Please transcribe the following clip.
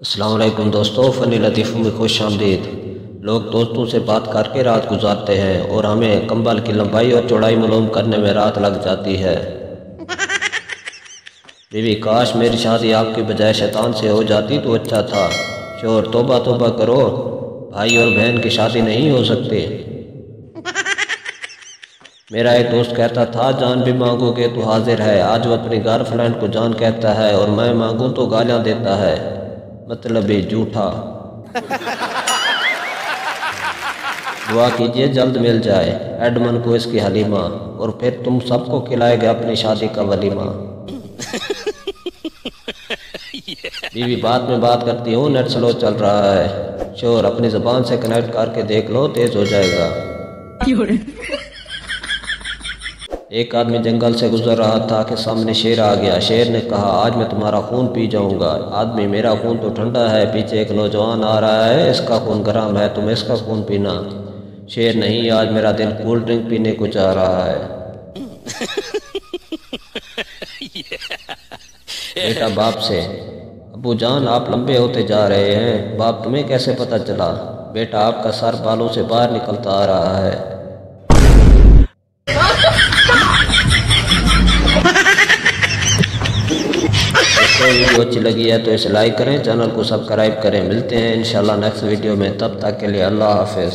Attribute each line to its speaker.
Speaker 1: अस्सलाम वालेकुम दोस्तों, फ़नी लतीफ़ों में खुश आमदीद। लोग दोस्तों से बात करके रात गुजारते हैं और हमें कंबल की लंबाई और चौड़ाई मालूम करने में रात लग जाती है। बीवी, काश मेरी शादी आपकी बजाय शैतान से हो जाती तो अच्छा था। शोर, तौबा तौबा करो, भाई और बहन की शादी नहीं हो सकती। मेरा एक दोस्त कहता था, जान भी मांगोगे तो हाजिर है। आज वो अपनी गर्लफ्रेंड को जान कहता है और मैं मांगूं तो गालियां देता है। मतलब ही झूठा। दुआ कीजिए जल्द मिल जाए एडमन को इसकी हलीमा, और फिर तुम सबको खिलाएगा अपनी शादी का वलीमा। बीवी, बात में बात करती हूँ, नेट स्लो चल रहा है। शोर, अपनी ज़बान से कनेक्ट करके देख लो, तेज हो जाएगा। एक आदमी जंगल से गुजर रहा था कि सामने शेर आ गया। शेर ने कहा, आज मैं तुम्हारा खून पी जाऊंगा। आदमी, मेरा खून तो ठंडा है, पीछे एक नौजवान आ रहा है, इसका खून गर्म है, तुम इसका खून पीना। शेर, नहीं, आज मेरा दिल कोल्ड ड्रिंक पीने को चाह रहा है। बेटा बाप से, अब्बू जान आप लंबे होते जा रहे हैं। बाप, तुम्हें कैसे पता चला? बेटा, आपका सर बालों से बाहर निकलता आ रहा है। दोस्तों, वीडियो अच्छी लगी है तो इसे लाइक करें, चैनल को सब्सक्राइब करें। मिलते हैं इंशाल्लाह नेक्स्ट वीडियो में, तब तक के लिए अल्लाह हाफिज़।